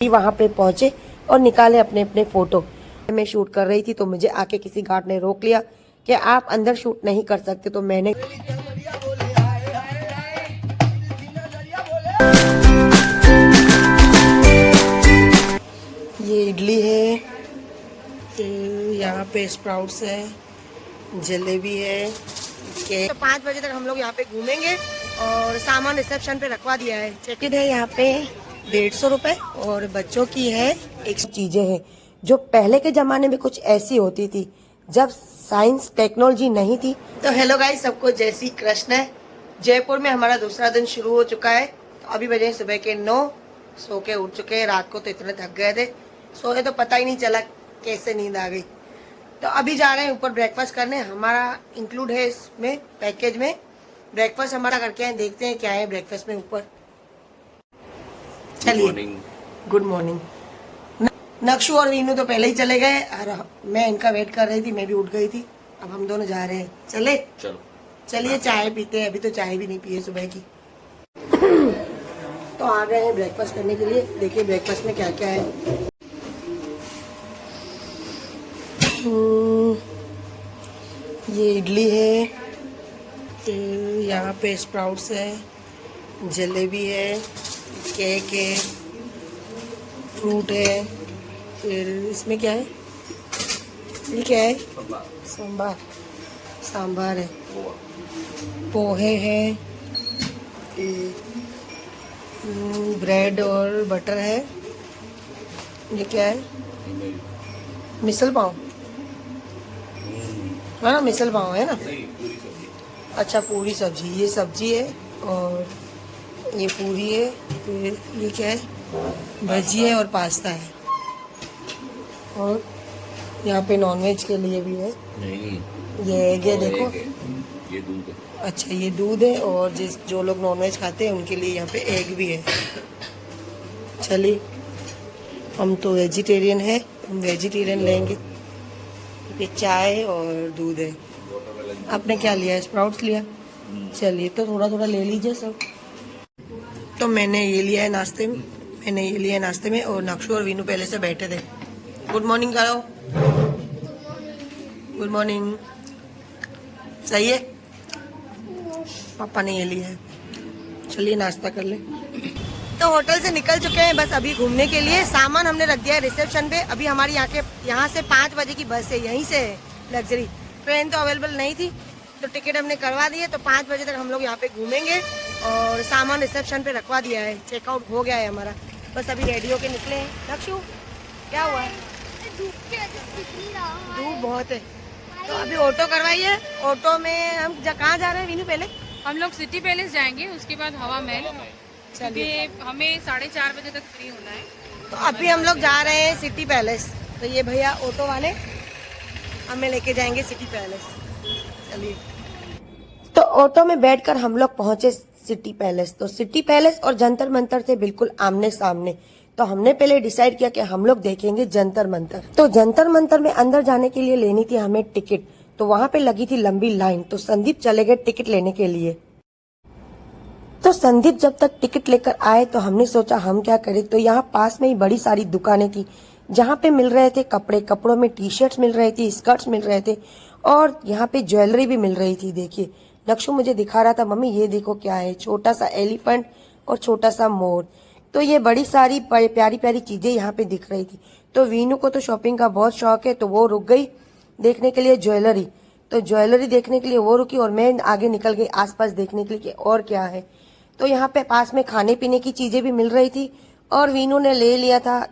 वहां पे पहुंचे और निकाले अपने अपने फोटो। मैं शूट कर रही थी तो मुझे आके किसी गार्ड ने रोक लिया कि आप अंदर शूट नहीं कर सकते, तो मैंने ये इडली है, यहाँ पे स्प्राउट्स है, जलेबी है, केक। तो 5 बजे तक हम लोग यहाँ पे घूमेंगे और सामान रिसेप्शन पे रखवा दिया है। चेक-इन है यहाँ पे 150 रुपए और बच्चों की है 100 चीजें हैं जो पहले के जमाने में कुछ ऐसी होती थी जब साइंस टेक्नोलॉजी नहीं थी। तो हेलो गाइस, सबको जय श्री कृष्ण। जयपुर में हमारा दूसरा दिन शुरू हो चुका है। तो अभी बजे सुबह के 9, सो के उठ चुके हैं। रात को तो इतने थक गए थे, सोए तो पता ही नहीं चला कैसे नींद आ गई। तो अभी जा रहे हैं ऊपर ब्रेकफास्ट करने। हमारा इंक्लूड है इसमें पैकेज में ब्रेकफास्ट हमारा करके आए। देखते हैं क्या है ब्रेकफास्ट में ऊपर। चलिए, गुड मॉर्निंग। नक्शु और वीनू तो पहले ही चले गए और मैं इनका वेट कर रही थी। मैं भी उठ गई थी। अब हम दोनों जा रहे हैं। चले चलो, चलिए चाय पीते हैं। अभी तो चाय भी नहीं पिए सुबह की। तो आ गए हैं ब्रेकफास्ट करने के लिए। देखिए ब्रेकफास्ट में क्या क्या है। ये इडली है, यहाँ पे स्प्राउट्स है, जलेबी है, केक है, फ्रूट है। फिर इसमें क्या है, ये क्या है, सांभर है, पोहे है, ब्रेड और बटर है। ये क्या है, मिसल पाव है ना, मिसल पाव है ना। अच्छा, पूरी सब्जी। ये सब्जी है और ये पूरी है। फिर ये क्या है, भजी है और पास्ता है। और यहाँ पे नॉनवेज के लिए भी है। नहीं, ये एग है, देखो ये दूध है। अच्छा, ये दूध है और जो लोग नॉनवेज खाते हैं उनके लिए यहाँ पे एग भी है। चलिए, हम तो वेजिटेरियन है, हम वेजिटेरियन लेंगे। ये चाय और दूध है। आपने क्या लिया, स्प्राउट्स लिया। चलिए, तो थोड़ा थोड़ा ले लीजिए सब। तो मैंने ये लिया है नाश्ते में, और नक्शु और वीनू पहले से बैठे थे। गुड मॉर्निंग करो, गुड मॉर्निंग। सही है, पापा ने ये लिया है। चलिए नाश्ता कर ले। तो होटल से निकल चुके हैं बस अभी घूमने के लिए। सामान हमने रख दिया है रिसेप्शन पे। अभी हमारी यहाँ से 5 बजे की बस है, यहीं से है लग्जरी। ट्रेन तो अवेलेबल नहीं थी तो टिकट हमने करवा दी है। तो 5 बजे तक हम लोग यहाँ पे घूमेंगे और सामान रिसेप्शन पे रखवा दिया है। चेकआउट हो गया है हमारा, बस अभी रेडी होके निकले हैं। लक्ष्य, क्या हुआ है? धूप बहुत है। तो अभी ऑटो करवाइए। ऑटो में हम कहाँ जा रहे हैं वीनू? पहले हम लोग सिटी पैलेस जाएंगे, उसके बाद हवा महल। चलिए, हमें 4:30 बजे तक फ्री होना है। तो अभी हम लोग जा रहे हैं सिटी पैलेस। तो ये भैया ऑटो वाले हमें लेके जाएंगे सिटी पैलेस। चलिए, तो ऑटो में बैठकर हम लोग पहुंचे सिटी पैलेस। तो सिटी पैलेस और जंतर मंतर थे बिल्कुल आमने सामने। तो हमने पहले डिसाइड किया कि हम लोग देखेंगे जंतर मंतर। तो जंतर मंतर में अंदर जाने के लिए लेनी थी हमें टिकट। तो वहां पे लगी थी लंबी लाइन। तो संदीप चले गए टिकट लेने के लिए। तो संदीप जब तक टिकट लेकर आए तो हमने सोचा हम क्या करें। तो यहाँ पास में ही बड़ी सारी दुकानें थी जहाँ पे मिल रहे थे कपड़े। कपड़ों में टी शर्ट्स मिल रहे थे, स्कर्ट्स मिल रहे थे और यहाँ पे ज्वेलरी भी मिल रही थी। देखिए, लक्ष्य मुझे दिखा रहा था, मम्मी ये देखो क्या है, छोटा सा एलिफेंट और छोटा सा मोर। तो ये बड़ी सारी प्यारी प्यारी चीजें यहाँ पे दिख रही थी। तो वीनू को तो शॉपिंग का बहुत शौक है, तो वो रुक गई देखने के लिए ज्वेलरी। तो ज्वेलरी देखने के लिए वो रुकी और मैं आगे निकल गई आसपास देखने के लिए कि और क्या है। तो यहाँ पे पास में खाने पीने की चीजें भी मिल रही थी और वीनू ने ले लिया था।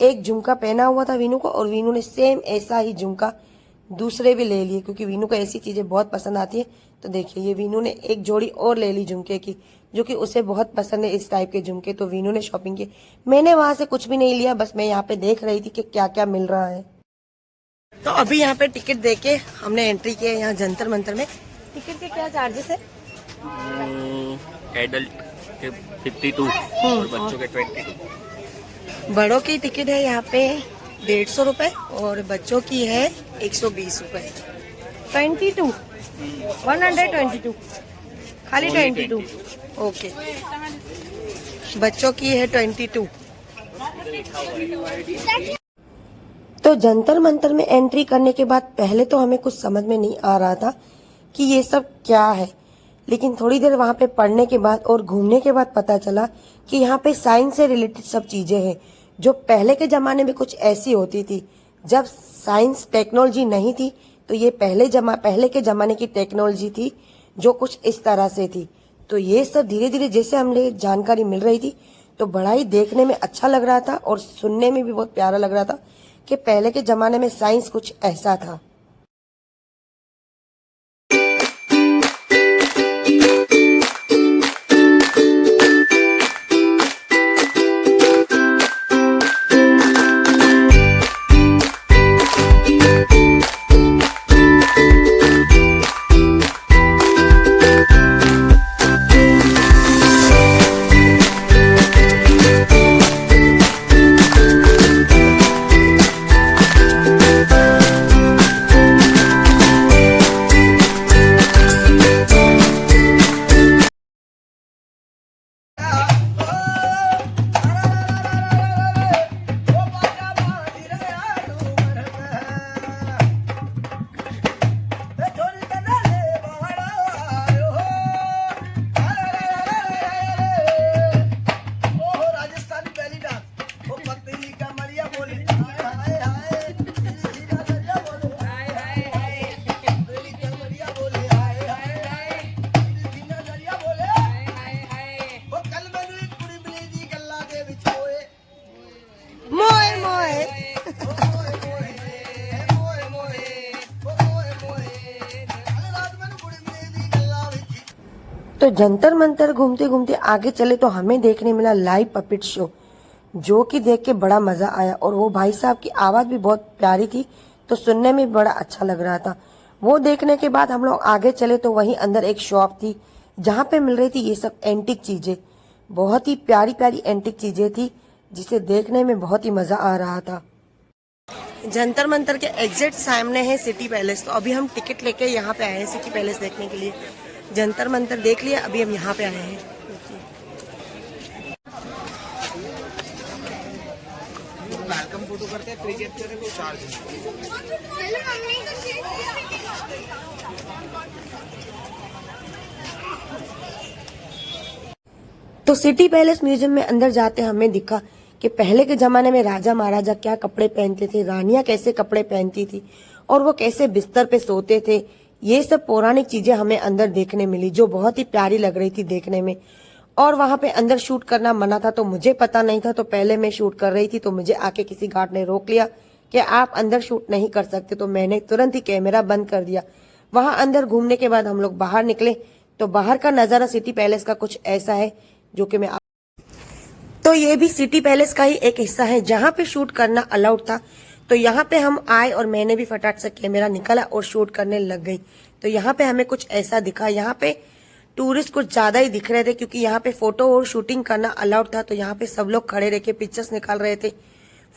एक झुमका पहना हुआ था वीनू को और वीनू ने सेम ऐसा ही झुमका दूसरे भी ले लिए क्योंकि वीनू को ऐसी चीजें बहुत पसंद आती है। तो देखिए, ये वीनू ने एक जोड़ी और ले ली झुमके की, जो कि उसे बहुत पसंद है इस टाइप के झुमके। तो वीनू ने शॉपिंग की। मैंने वहां से कुछ भी नहीं लिया, बस मैं यहाँ पे देख रही थी कि क्या क्या मिल रहा है। तो अभी यहाँ पे टिकट देके हमने एंट्री की है यहाँ जंतर मंतर में। टिकट के क्या चार्जेस है? एडल्ट के 52 और बच्चों के 22। बड़ों की टिकट है यहाँ पे 150 रुपए और बच्चों की है 120 रुपए। 122 खाली 22। ओके, बच्चों की है 22 लिखा हुआ है। तो जंतर मंतर में एंट्री करने के बाद पहले तो हमें कुछ समझ में नहीं आ रहा था कि ये सब क्या है, लेकिन थोड़ी देर वहाँ पे पढ़ने के बाद और घूमने के बाद पता चला कि यहाँ पे साइंस से रिलेटेड सब चीजें हैं जो पहले के जमाने में कुछ ऐसी होती थी। जब साइंस टेक्नोलॉजी नहीं थी तो ये पहले के जमाने की टेक्नोलॉजी थी जो कुछ इस तरह से थी। तो ये सब धीरे धीरे जैसे हमें जानकारी मिल रही थी तो बड़ा ही देखने में अच्छा लग रहा था और सुनने में भी बहुत प्यारा लग रहा था कि पहले के जमाने में साइंस कुछ ऐसा था। तो जंतर मंतर घूमते घूमते आगे चले तो हमें देखने मिला लाइव पपेट शो, जो कि देख के बड़ा मजा आया। और वो भाई साहब की आवाज भी बहुत प्यारी थी तो सुनने में बड़ा अच्छा लग रहा था। वो देखने के बाद हम लोग आगे चले तो वहीं अंदर एक शॉप थी जहाँ पे मिल रही थी ये सब एंटिक चीजें। बहुत ही प्यारी प्यारी एंटिक चीजें थी जिसे देखने में बहुत ही मजा आ रहा था। जंतर मंतर के एग्जैक्ट सामने है सिटी पैलेस। तो अभी हम टिकट लेके यहाँ पे आए हैं सिटी पैलेस देखने के लिए। जंतर मंतर देख लिया, अभी हम यहाँ पे आए हैं। वेलकम फोटो करते हैं, फ्री कैप्चर है, कोई चार्ज नहीं। तो सिटी पैलेस म्यूजियम में अंदर जाते हमें दिखा कि पहले के जमाने में राजा महाराजा क्या कपड़े पहनते थे, रानियां कैसे कपड़े पहनती थी और वो कैसे बिस्तर पे सोते थे। ये सब पौराणिक चीजें हमें अंदर देखने मिली जो बहुत ही प्यारी लग रही थी देखने में। और वहां पे अंदर शूट करना मना था तो मुझे पता नहीं था, तो पहले मैं शूट कर रही थी तो मुझे आके किसी गार्ड ने रोक लिया कि आप अंदर शूट नहीं कर सकते। तो मैंने तुरंत ही कैमरा बंद कर दिया। वहां अंदर घूमने के बाद हम लोग बाहर निकले तो बाहर का नजारा सिटी पैलेस का कुछ ऐसा है जो कि मैं तो ये भी सिटी पैलेस का ही एक हिस्सा है जहाँ पे शूट करना अलाउड था। तो यहाँ पे हम आए और मैंने भी फटाक से कैमरा निकाला और शूट करने लग गई। तो यहाँ पे हमें कुछ ऐसा दिखा। यहाँ पे टूरिस्ट कुछ ज्यादा ही दिख रहे थे क्योंकि यहाँ पे फोटो और शूटिंग करना अलाउड था। तो यहाँ पे सब लोग खड़े रह के पिक्चर्स निकाल रहे थे,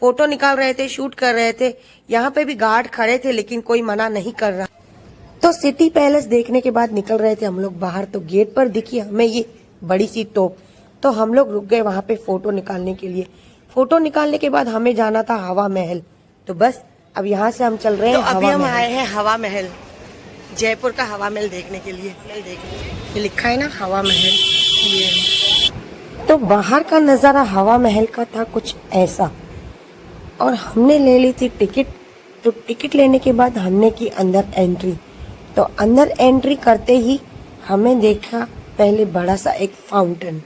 फोटो निकाल रहे थे, शूट कर रहे थे। यहाँ पे भी गार्ड खड़े थे लेकिन कोई मना नहीं कर रहा। तो सिटी पैलेस देखने के बाद निकल रहे थे हम लोग बाहर। तो गेट पर दिखी हमें ये बड़ी सी तोप। तो हम लोग रुक गए वहां पे फोटो निकालने के लिए। फोटो निकालने के बाद हमें जाना था हवा महल। तो बस अब यहाँ से हम चल रहे हैं। तो अभी हम आए हैं हवा महल, जयपुर का हवा महल देखने के लिए। ये लिखा है ना हवा महल, ये। तो बाहर का नजारा हवा महल का था कुछ ऐसा। और हमने ले ली थी टिकट। तो टिकट लेने के बाद हमने की अंदर एंट्री। तो अंदर एंट्री करते ही हमें देखा पहले बड़ा सा एक फाउंटेन।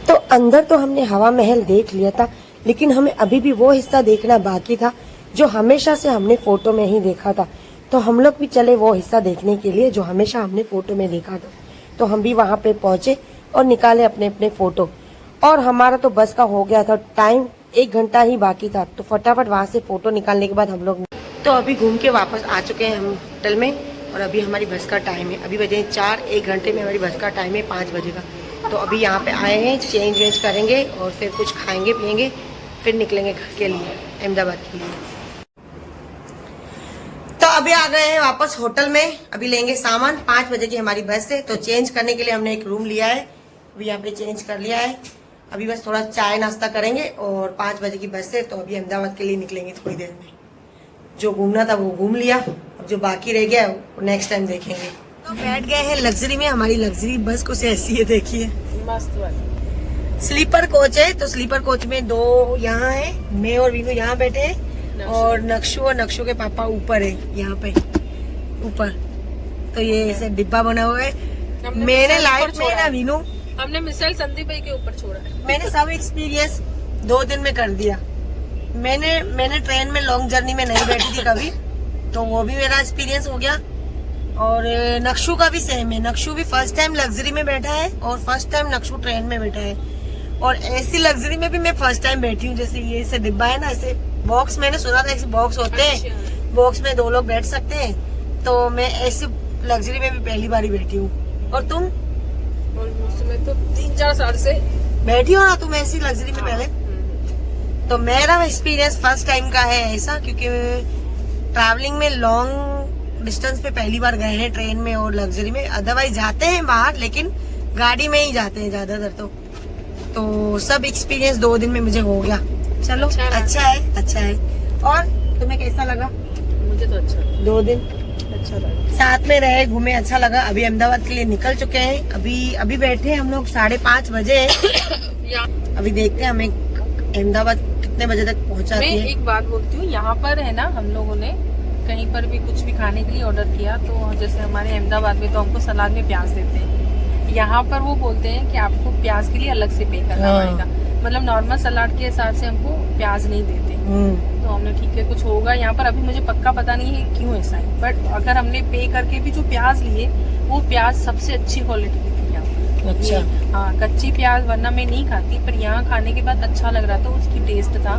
तो अंदर तो हमने हवा महल देख लिया था लेकिन हमें अभी भी वो हिस्सा देखना बाकी था जो हमेशा से हमने फोटो में ही देखा था। तो हम लोग भी चले वो हिस्सा देखने के लिए जो हमेशा हमने फोटो में देखा था। तो हम भी वहां पे पहुंचे और निकाले अपने अपने फोटो। और हमारा तो बस का हो गया था टाइम, 1 घंटा ही बाकी था। तो फटाफट वहां से फोटो निकालने के बाद हम लोग तो अभी घूम के वापस आ चुके हैं हम होटल में। और अभी हमारी बस का टाइम है, अभी बजे 4, 1 घंटे में हमारी बस का टाइम है 5 बजे का। तो अभी यहाँ पे आए हैं, चेंज वेंज करेंगे और फिर कुछ खाएंगे पियेंगे, फिर निकलेंगे घर के लिए, अहमदाबाद के लिए। तो अभी आ गए हैं वापस होटल में। अभी लेंगे सामान, 5 बजे की हमारी बस है। तो चेंज करने के लिए हमने एक रूम लिया है, अभी यहाँ पे चेंज कर लिया है। अभी बस थोड़ा चाय नाश्ता करेंगे और 5 बजे की बस है, तो अभी अहमदाबाद के लिए निकलेंगे थोड़ी देर में। जो घूमना था वो घूम लिया, अब जो बाकी रह गया वो नेक्स्ट टाइम देखेंगे। तो बैठ गए हैं लग्जरी में, हमारी लग्जरी बस कुछ ऐसी है, देखिए मस्त वाली स्लीपर कोच है। तो स्लीपर कोच में 2 यहाँ है, मैं और वीनू यहाँ बैठे हैं और नक्शू के पापा ऊपर है, यहाँ पे ऊपर। तो ये ऐसे डिब्बा बना हुआ है। मैंने लाइफ में ना वीनू, हमने मिसाइल संदीप भाई के ऊपर छोड़ा है। मैंने सब एक्सपीरियंस 2 दिन में कर दिया। मैंने ट्रेन में लॉन्ग जर्नी में नहीं बैठी थी कभी, तो वो भी मेरा एक्सपीरियंस हो गया। और नक्शू का भी सेम है, नक्शू भी फर्स्ट टाइम लग्जरी में बैठा है और फर्स्ट टाइम नक्शू ट्रेन में बैठा है। और ऐसी लग्जरी में भी मैं फर्स्ट टाइम बैठी हूँ। जैसे ये ऐसे डिब्बा है ना, ऐसे बॉक्स, मैंने सुना था ऐसे बॉक्स होते हैं, बॉक्स में 2 लोग बैठ सकते हैं। तो मैं ऐसी लग्जरी में भी पहली बार ही बैठी हूँ। और तुम? मैं तो 3-4 साल से बैठी हो ना तुम ऐसी लग्जरी में पहले? तो मेरा एक्सपीरियंस फर्स्ट टाइम का है ऐसा, क्योंकि ट्रैवलिंग में लॉन्ग डिस्टेंस पे पहली बार गए हैं ट्रेन में और लग्जरी में। अदरवाइज जाते हैं बाहर, लेकिन गाड़ी में ही जाते हैं ज्यादातर। तो सब एक्सपीरियंस 2 दिन में मुझे हो गया। चलो अच्छा है। और तुम्हें कैसा लगा? मुझे तो अच्छा, 2 दिन अच्छा लगा, साथ में रहे, घूमे, अच्छा लगा। अभी अहमदाबाद के लिए निकल चुके हैं। अभी बैठे हैं हम लोग 5:30 बजे। अभी देखते हैं हमें अहमदाबाद कितने बजे तक पहुंचाती है। मैं एक बात बोलती हूँ, यहाँ पर है ना, हम लोगों ने कहीं पर भी कुछ भी खाने के लिए ऑर्डर किया, तो जैसे हमारे अहमदाबाद में तो हमको सलाद में प्याज देते हैं। यहाँ पर वो बोलते हैं कि आपको प्याज के लिए अलग से पे करना पड़ेगा। मतलब नॉर्मल सलाद के हिसाब से हमको प्याज नहीं देते। तो हमने ठीक है, कुछ होगा यहाँ पर, अभी मुझे पक्का पता नहीं है क्यों ऐसा है। बट अगर हमने पे करके भी जो प्याज लिए, वो प्याज सबसे अच्छी क्वालिटी की थी यहाँ पर। अच्छा। हाँ, कच्ची प्याज वरना मैं नहीं खाती, पर यहाँ खाने के बाद अच्छा लग रहा था, उसकी टेस्ट था।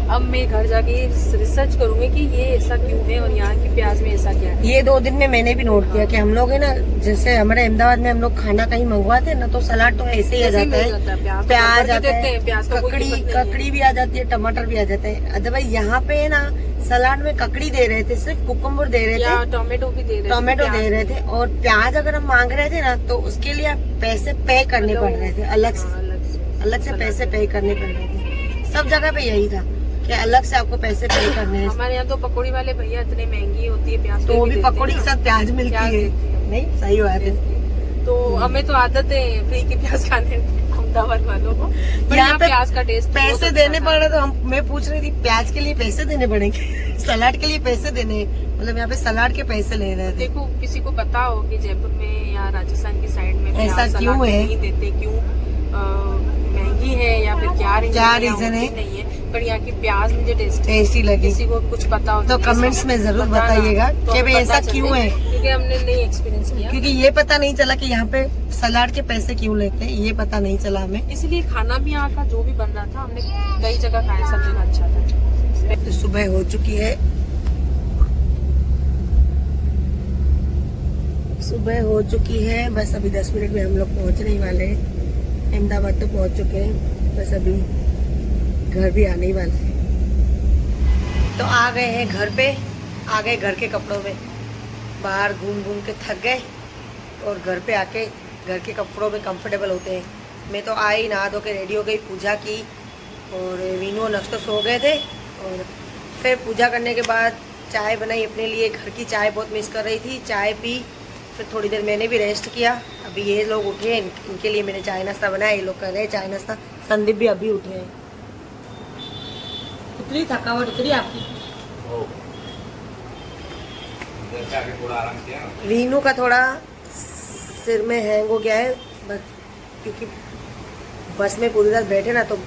अब मैं घर जाके रिसर्च करूंगी कि ये ऐसा क्यों है और यहाँ की प्याज में ऐसा क्या है। ये 2 दिन में मैंने भी नोट किया कि हम लोग है ना, जैसे हमारे अहमदाबाद में हम लोग खाना कहीं मंगवाते हैं ना, तो सलाद तो ऐसे ही आ जाता है, प्याज आता है, ककड़ी भी आ जाती है, टमाटर भी आ जाता है। अदरवाइज यहाँ पे है ना, सलाद में ककड़ी दे रहे थे, सिर्फ कुकुम्बर दे रहे थे, टोमेटो भी दे रहे थे। और प्याज अगर हम मांग रहे थे ना, तो उसके लिए पैसे पे करने पड़ रहे थे, अलग से पैसे पे करने पड़ रहे थे। सब जगह पे यही था कि अलग से आपको पैसे पे करने हैं। हमारे यहाँ तो पकौड़ी वाले भैया इतने महंगी होती है प्याज, तो वो भी पकौड़ी के साथ प्याज मिलती है। नहीं, सही बात है। तो हमें तो आदत है फ्री की प्याज खाने, अहमदाबाद वालों को। यहाँ पे प्याज का टेस्ट पैसे देने पड़ रहे, तो मैं पूछ रही थी प्याज के लिए पैसे देने पड़ेंगे, सलाद के लिए पैसे देने, मतलब यहाँ पे सलाद के पैसे ले रहे थे। देखो, किसी को पता हो कि जयपुर में या राजस्थान की साइड में ऐसा क्यों है, नहीं देते, क्यों महंगी है या फिर क्या रीजन है, नहीं है। पर यहाँ की प्याज मुझे टेस्टी लगी। किसी को कुछ पता हो तो कमेंट्स में जरूर बताइएगा कि भाई ऐसा क्यों है, क्योंकि हमने नहीं एक्सपीरियंस किया। क्योंकि ये पता नहीं चला कि यहाँ पे सलाद के पैसे क्यों लेते हैं, ये पता नहीं चला हमें। इसलिए खाना भी यहाँ का जो भी बन रहा था, हमने कई जगह खाया, सब जगह अच्छा था। तो सुबह हो चुकी है, बस अभी 10 मिनट में हम लोग पहुँचने ही वाले हैं। अहमदाबाद तो पहुँच चुके हैं, बस अभी घर भी आने ही वाले हैं। तो आ गए हैं घर पे, आ गए घर के कपड़ों में। बाहर घूम के थक गए और घर पे आके घर के कपड़ों में कंफर्टेबल होते हैं। मैं तो आई, नहा धो के रेडी हो गई, पूजा की, और वीनू और नक्श तो सो गए थे। और फिर पूजा करने के बाद चाय बनाई अपने लिए, घर की चाय बहुत मिस कर रही थी, चाय पी। फिर थोड़ी देर मैंने भी रेस्ट किया। अभी ये लोग उठे, इनके लिए मैंने चाय नाश्ता बनाया, ये लोग कर रहे हैं चाय नाश्ता। संदीप भी अभी उठे हैं। उतरी थकावट उतरी आपकी? वीनू का थोड़ा सिर में हैंग हो गया है, बस क्योंकि बस में पूरी रात बैठे ना, तो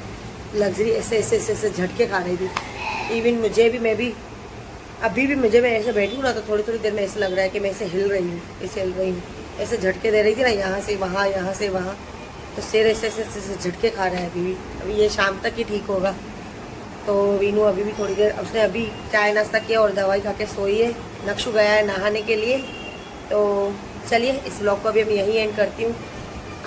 लग्जरी ऐसे झटके खा रही थी। इवन मुझे भी, मैं भी अभी भी मैं ऐसे बैठी हूँ ना, तो थोड़ी देर में ऐसे लग रहा है कि मैं ऐसे हिल रही हूँ, ऐसे झटके दे रही थी ना, यहाँ से वहाँ, तो सिर ऐसे झटके खा रहा है अभी ये शाम तक ही ठीक होगा। तो वीनू अभी भी थोड़ी देर, उसने अभी चाय नाश्ता किया और दवाई खा के सोई है। नक्शु गया है नहाने के लिए। तो चलिए, इस ब्लॉग को अभी मैं यहीं एंड करती हूँ।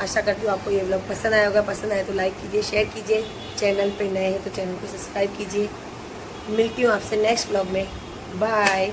आशा करती हूँ आपको ये ब्लॉग पसंद आया होगा। पसंद आए तो लाइक कीजिए, शेयर कीजिए, चैनल पे नए हैं तो चैनल को सब्सक्राइब कीजिए। मिलती हूँ आपसे नेक्स्ट ब्लॉग में। बाय।